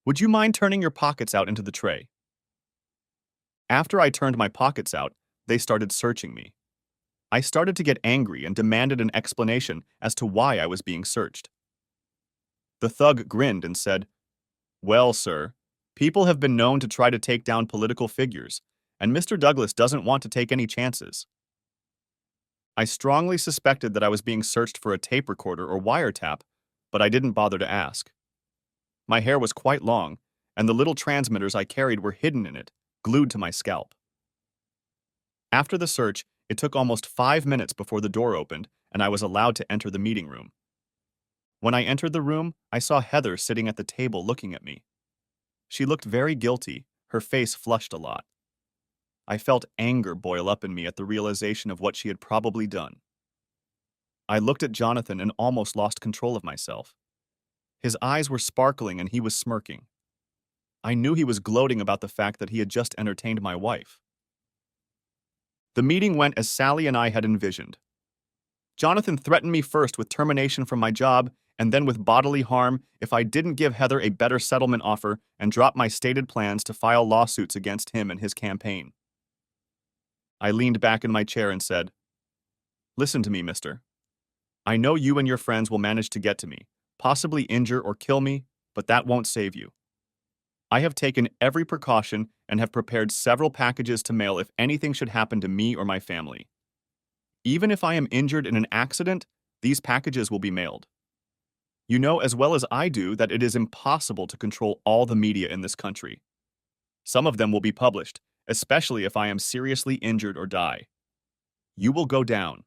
Speaker 1: Would you mind turning your pockets out into the tray?" After I turned my pockets out, they started searching me. I started to get angry and demanded an explanation as to why I was being searched. The thug grinned and said, "Well, sir, people have been known to try to take down political figures, and Mr. Douglas doesn't want to take any chances." I strongly suspected that I was being searched for a tape recorder or wiretap, but I didn't bother to ask. My hair was quite long, and the little transmitters I carried were hidden in it, glued to my scalp. After the search, it took almost 5 minutes before the door opened, and I was allowed to enter the meeting room. When I entered the room, I saw Heather sitting at the table looking at me. She looked very guilty, her face flushed a lot. I felt anger boil up in me at the realization of what she had probably done. I looked at Jonathan and almost lost control of myself. His eyes were sparkling and he was smirking. I knew he was gloating about the fact that he had just entertained my wife. The meeting went as Sally and I had envisioned. Jonathan threatened me first with termination from my job and then with bodily harm if I didn't give Heather a better settlement offer and drop my stated plans to file lawsuits against him and his campaign. I leaned back in my chair and said, "Listen to me, mister. I know you and your friends will manage to get to me, possibly injure or kill me, but that won't save you. I have taken every precaution and have prepared several packages to mail if anything should happen to me or my family. Even if I am injured in an accident, these packages will be mailed. You know as well as I do that it is impossible to control all the media in this country. Some of them will be published, especially if I am seriously injured or die. You will go down.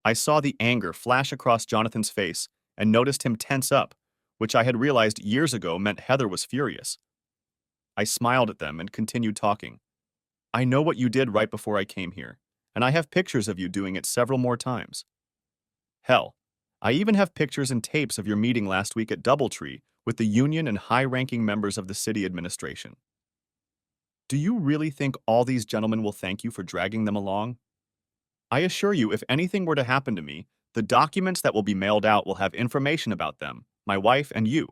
Speaker 1: I saw the anger flash across Jonathan's face and noticed him tense up, which I had realized years ago meant Heather was furious. I smiled at them and continued talking. I know what you did right before I came here, and I have pictures of you doing it several more times. Hell, I even have pictures and tapes of your meeting last week at Doubletree with the union and high-ranking members of the city administration. Do you really think all these gentlemen will thank you for dragging them along? I assure you, if anything were to happen to me, the documents that will be mailed out will have information about them, my wife and you.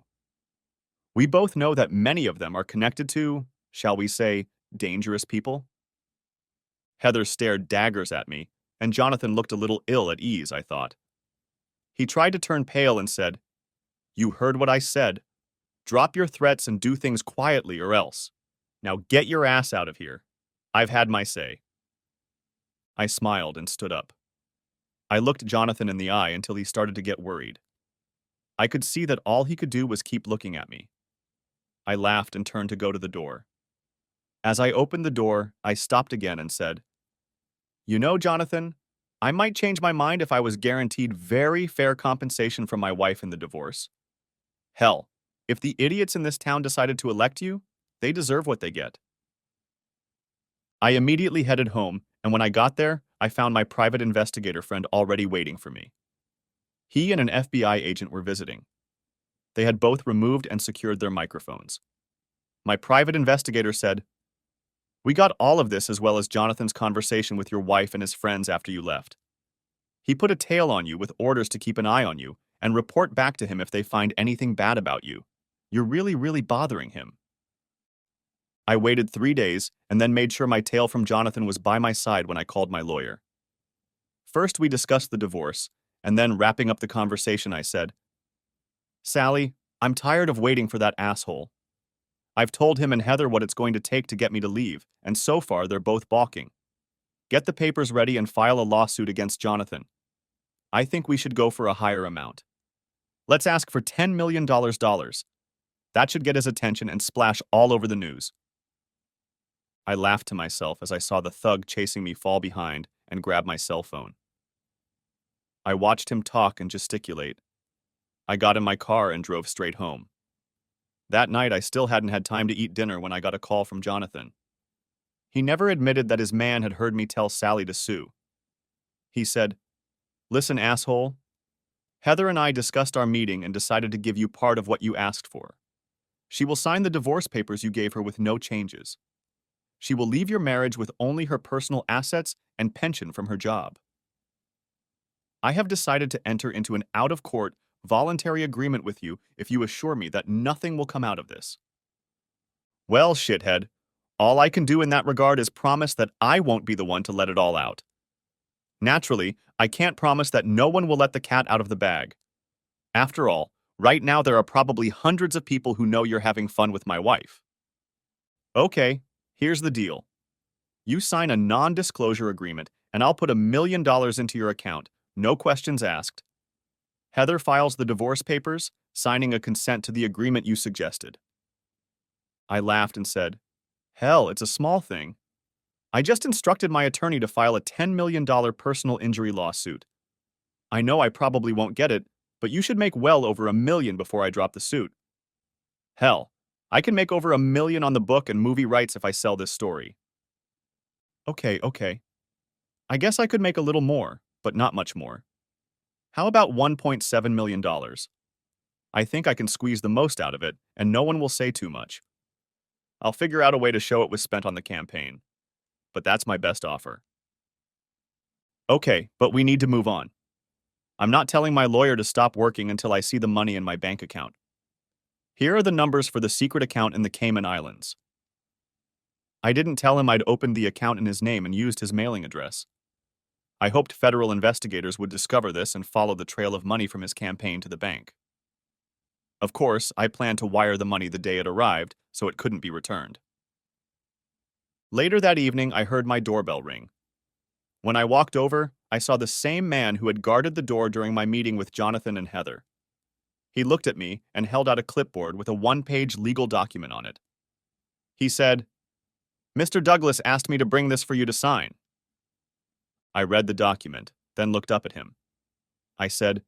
Speaker 1: We both know that many of them are connected to, shall we say, dangerous people. Heather stared daggers at me, and Jonathan looked a little ill at ease, I thought. He tried to turn pale and said, "You heard what I said. Drop your threats and do things quietly or else. Now get your ass out of here. I've had my say." I smiled and stood up. I looked Jonathan in the eye until he started to get worried. I could see that all he could do was keep looking at me. I laughed and turned to go to the door. As I opened the door, I stopped again and said, "You know, Jonathan, I might change my mind if I was guaranteed very fair compensation from my wife in the divorce. Hell, if the idiots in this town decided to elect you, they deserve what they get." I immediately headed home, and when I got there, I found my private investigator friend already waiting for me. He and an FBI agent were visiting. They had both removed and secured their microphones. My private investigator said, "We got all of this as well as Jonathan's conversation with your wife and his friends after you left. He put a tail on you with orders to keep an eye on you and report back to him if they find anything bad about you. You're really bothering him." I waited 3 days and then made sure my tail from Jonathan was by my side when I called my lawyer. First, we discussed the divorce, and then wrapping up the conversation, I said, "Sally, I'm tired of waiting for that asshole. I've told him and Heather what it's going to take to get me to leave, and so far they're both balking. Get the papers ready and file a lawsuit against Jonathan. I think we should go for a higher amount. Let's ask for $10 million. That should get his attention and splash all over the news." I laughed to myself as I saw the thug chasing me fall behind and grab my cell phone. I watched him talk and gesticulate. I got in my car and drove straight home. That night, I still hadn't had time to eat dinner when I got a call from Jonathan. He never admitted that his man had heard me tell Sally to sue. He said, "Listen, asshole. Heather and I discussed our meeting and decided to give you part of what you asked for. She will sign the divorce papers you gave her with no changes. She will leave your marriage with only her personal assets and pension from her job. I have decided to enter into an out-of-court, voluntary agreement with you if you assure me that nothing will come out of this." Well, shithead, all I can do in that regard is promise that I won't be the one to let it all out. Naturally, I can't promise that no one will let the cat out of the bag. After all, right now there are probably hundreds of people who know you're having fun with my wife. Okay, here's the deal. You sign a non-disclosure agreement, and I'll put $1 million into your account, no questions asked. Heather files the divorce papers, signing a consent to the agreement you suggested. I laughed and said, "Hell, it's a small thing. I just instructed my attorney to file a $10 million personal injury lawsuit. I know I probably won't get it, but you should make well over $1 million before I drop the suit. Hell, I can make over $1 million on the book and movie rights if I sell this story." Okay. I guess I could make a little more, but not much more. How about $1.7 million? I think I can squeeze the most out of it, and no one will say too much. I'll figure out a way to show it was spent on the campaign. But that's my best offer. Okay, but we need to move on. I'm not telling my lawyer to stop working until I see the money in my bank account. Here are the numbers for the secret account in the Cayman Islands. I didn't tell him I'd opened the account in his name and used his mailing address. I hoped federal investigators would discover this and follow the trail of money from his campaign to the bank. Of course, I planned to wire the money the day it arrived, so it couldn't be returned. Later that evening, I heard my doorbell ring. When I walked over, I saw the same man who had guarded the door during my meeting with Jonathan and Heather. He looked at me and held out a clipboard with a one-page legal document on it. He said, "Mr. Douglas asked me to bring this for you to sign." I read the document, then looked up at him. I said,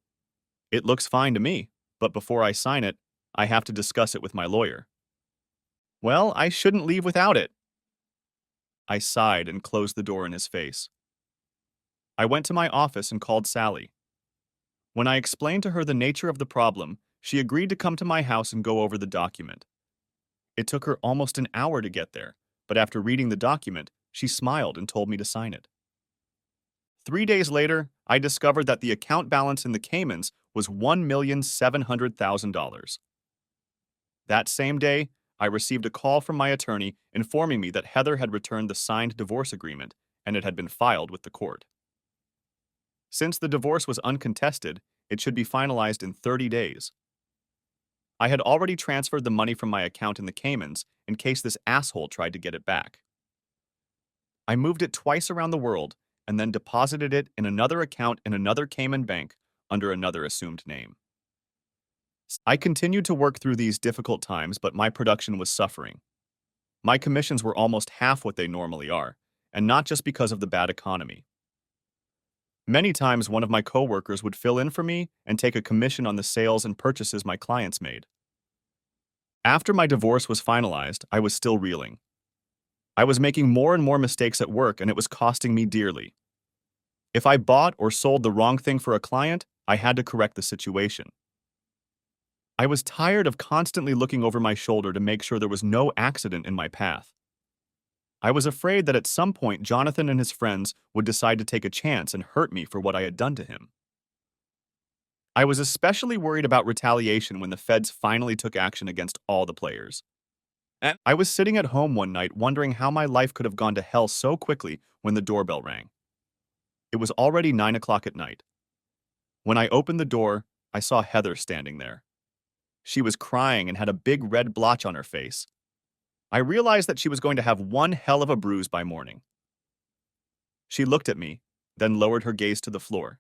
Speaker 1: "It looks fine to me, but before I sign it, I have to discuss it with my lawyer." "Well, I shouldn't leave without it." I sighed and closed the door in his face. I went to my office and called Sally. When I explained to her the nature of the problem, she agreed to come to my house and go over the document. It took her almost an hour to get there, but after reading the document, she smiled and told me to sign it. 3 days later, I discovered that the account balance in the Caymans was $1,700,000. That same day, I received a call from my attorney informing me that Heather had returned the signed divorce agreement and it had been filed with the court. Since the divorce was uncontested, it should be finalized in 30 days. I had already transferred the money from my account in the Caymans in case this asshole tried to get it back. I moved it twice around the world and then deposited it in another account in another Cayman bank under another assumed name. I continued to work through these difficult times, but my production was suffering. My commissions were almost half what they normally are, and not just because of the bad economy. Many times, one of my coworkers would fill in for me and take a commission on the sales and purchases my clients made. After my divorce was finalized, I was still reeling. I was making more and more mistakes at work, and it was costing me dearly. If I bought or sold the wrong thing for a client, I had to correct the situation. I was tired of constantly looking over my shoulder to make sure there was no accident in my path. I was afraid that at some point Jonathan and his friends would decide to take a chance and hurt me for what I had done to him. I was especially worried about retaliation when the feds finally took action against all the players. And I was sitting at home one night wondering how my life could have gone to hell so quickly when the doorbell rang. It was already 9 o'clock at night. When I opened the door, I saw Heather standing there. She was crying and had a big red blotch on her face. I realized that she was going to have one hell of a bruise by morning. She looked at me, then lowered her gaze to the floor.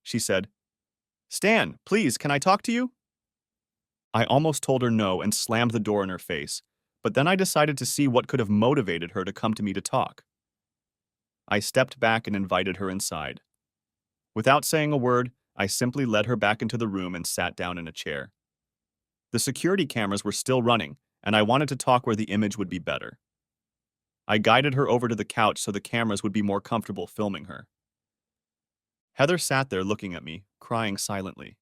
Speaker 1: She said, "Stan, please, can I talk to you?" I almost told her no and slammed the door in her face, but then I decided to see what could have motivated her to come to me to talk. I stepped back and invited her inside. Without saying a word, I simply led her back into the room and sat down in a chair. The security cameras were still running, and I wanted to talk where the image would be better. I guided her over to the couch so the cameras would be more comfortable filming her. Heather sat there looking at me, crying silently.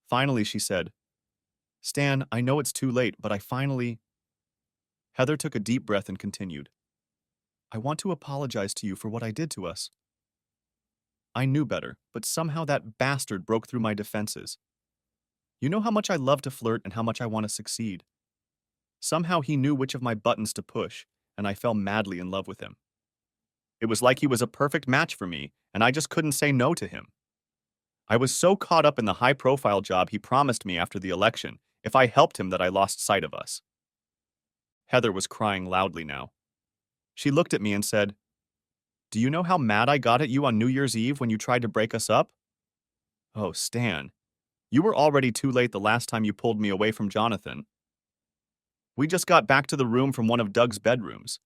Speaker 1: Finally, she said, "Stan, I know it's too late, but I finally—" Heather took a deep breath and continued, "I want to apologize to you for what I did to us. I knew better, but somehow that bastard broke through my defenses. You know how much I love to flirt and how much I want to succeed. Somehow he knew which of my buttons to push, and I fell madly in love with him. It was like he was a perfect match for me, and I just couldn't say no to him. I was so caught up in the high-profile job he promised me after the election if I helped him that I lost sight of us." Heather was crying loudly now. She looked at me and said, "Do you know how mad I got at you on New Year's Eve when you tried to break us up? Oh, Stan, you were already too late the last time you pulled me away from Jonathan. We just got back to the room from one of Doug's bedrooms.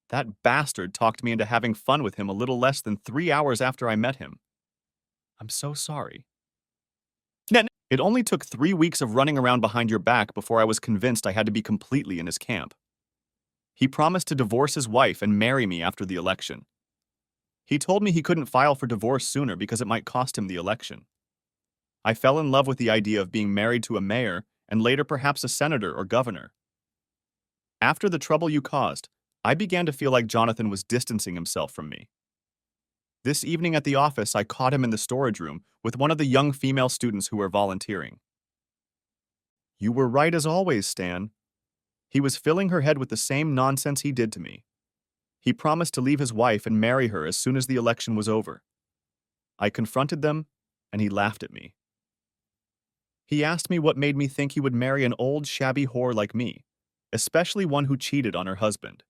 Speaker 1: That bastard talked me into having fun with him a little less than 3 hours after I met him. I'm so sorry. It only took 3 weeks of running around behind your back before I was convinced I had to be completely in his camp. He promised to divorce his wife and marry me after the election. He told me he couldn't file for divorce sooner because it might cost him the election. I fell in love with the idea of being married to a mayor and later perhaps a senator or governor. After the trouble you caused, I began to feel like Jonathan was distancing himself from me. This evening at the office, I caught him in the storage room with one of the young female students who were volunteering. You were right as always, Stan. He was filling her head with the same nonsense he did to me. He promised to leave his wife and marry her as soon as the election was over. I confronted them, and he laughed at me. He asked me what made me think he would marry an old, shabby whore like me, especially one who cheated on her husband.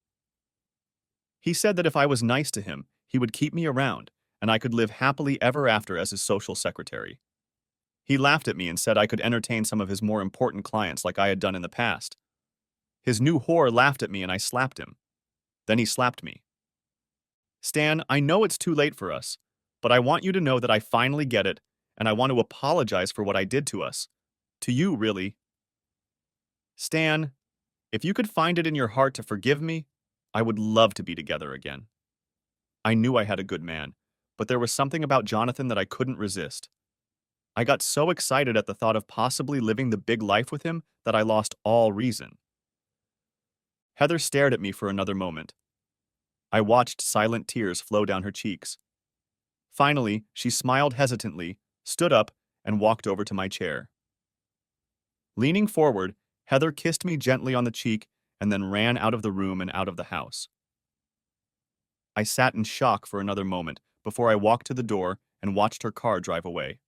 Speaker 1: He said that if I was nice to him, he would keep me around, and I could live happily ever after as his social secretary. He laughed at me and said I could entertain some of his more important clients like I had done in the past. His new whore laughed at me and I slapped him. Then he slapped me. Stan, I know it's too late for us, but I want you to know that I finally get it, and I want to apologize for what I did to us. To you, really. Stan, if you could find it in your heart to forgive me, I would love to be together again. I knew I had a good man, but there was something about Jonathan that I couldn't resist. I got so excited at the thought of possibly living the big life with him that I lost all reason. Heather stared at me for another moment. I watched silent tears flow down her cheeks. Finally, she smiled hesitantly, stood up, and walked over to my chair. Leaning forward, Heather kissed me gently on the cheek and then ran out of the room and out of the house. I sat in shock for another moment before I walked to the door and watched her car drive away.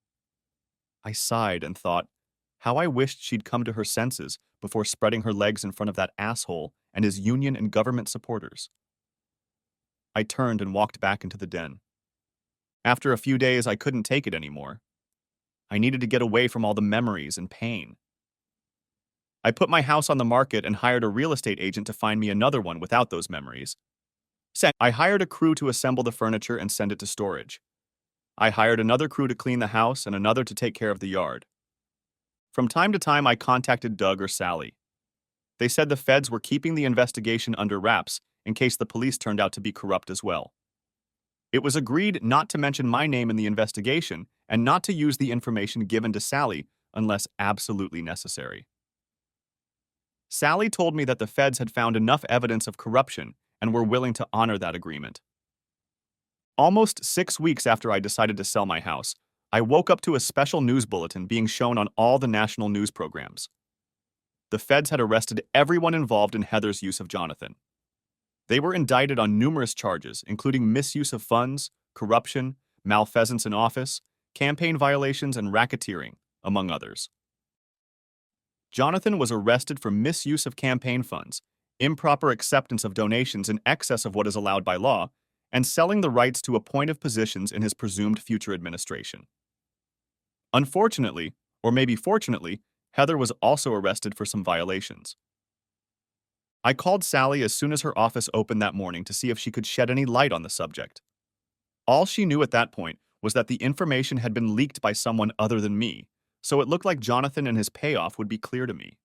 Speaker 1: I sighed and thought, how I wished she'd come to her senses before spreading her legs in front of that asshole and his union and government supporters. I turned and walked back into the den. After a few days, I couldn't take it anymore. I needed to get away from all the memories and pain. I put my house on the market and hired a real estate agent to find me another one without those memories. I hired a crew to assemble the furniture and send it to storage. I hired another crew to clean the house and another to take care of the yard. From time to time, I contacted Doug or Sally. They said the feds were keeping the investigation under wraps in case the police turned out to be corrupt as well. It was agreed not to mention my name in the investigation and not to use the information given to Sally unless absolutely necessary. Sally told me that the feds had found enough evidence of corruption and were willing to honor that agreement. Almost 6 weeks after I decided to sell my house, I woke up to a special news bulletin being shown on all the national news programs. The feds had arrested everyone involved in Heather's use of Jonathan. They were indicted on numerous charges, including misuse of funds, corruption, malfeasance in office, campaign violations, and racketeering, among others. Jonathan was arrested for misuse of campaign funds, improper acceptance of donations in excess of what is allowed by law, and selling the rights to appointive positions in his presumed future administration. Unfortunately, or maybe fortunately, Heather was also arrested for some violations. I called Sally as soon as her office opened that morning to see if she could shed any light on the subject. All she knew at that point was that the information had been leaked by someone other than me, so it looked like Jonathan and his payoff would be clear to me.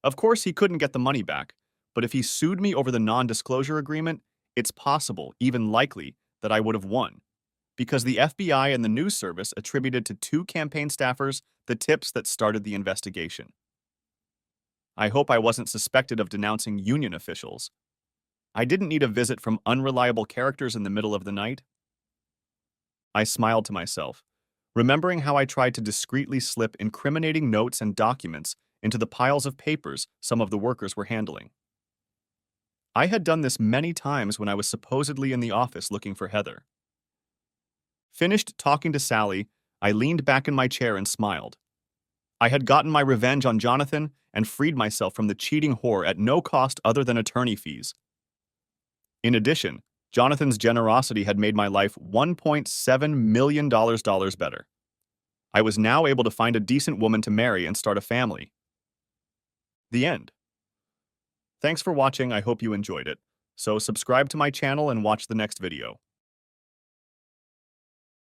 Speaker 1: Of course, he couldn't get the money back, but if he sued me over the non-disclosure agreement, it's possible, even likely, that I would have won, because the FBI and the news service attributed to 2 campaign staffers the tips that started the investigation. I hope I wasn't suspected of denouncing union officials. I didn't need a visit from unreliable characters in the middle of the night. I smiled to myself, remembering how I tried to discreetly slip incriminating notes and documents into the piles of papers some of the workers were handling. I had done this many times when I was supposedly in the office looking for Heather. Finished talking to Sally, I leaned back in my chair and smiled. I had gotten my revenge on Jonathan and freed myself from the cheating whore at no cost other than attorney fees. In addition, Jonathan's generosity had made my life $1.7 million better. I was now able to find a decent woman to marry and start a family. The end. Thanks for watching. I hope you enjoyed it. So subscribe to my channel and watch the next video.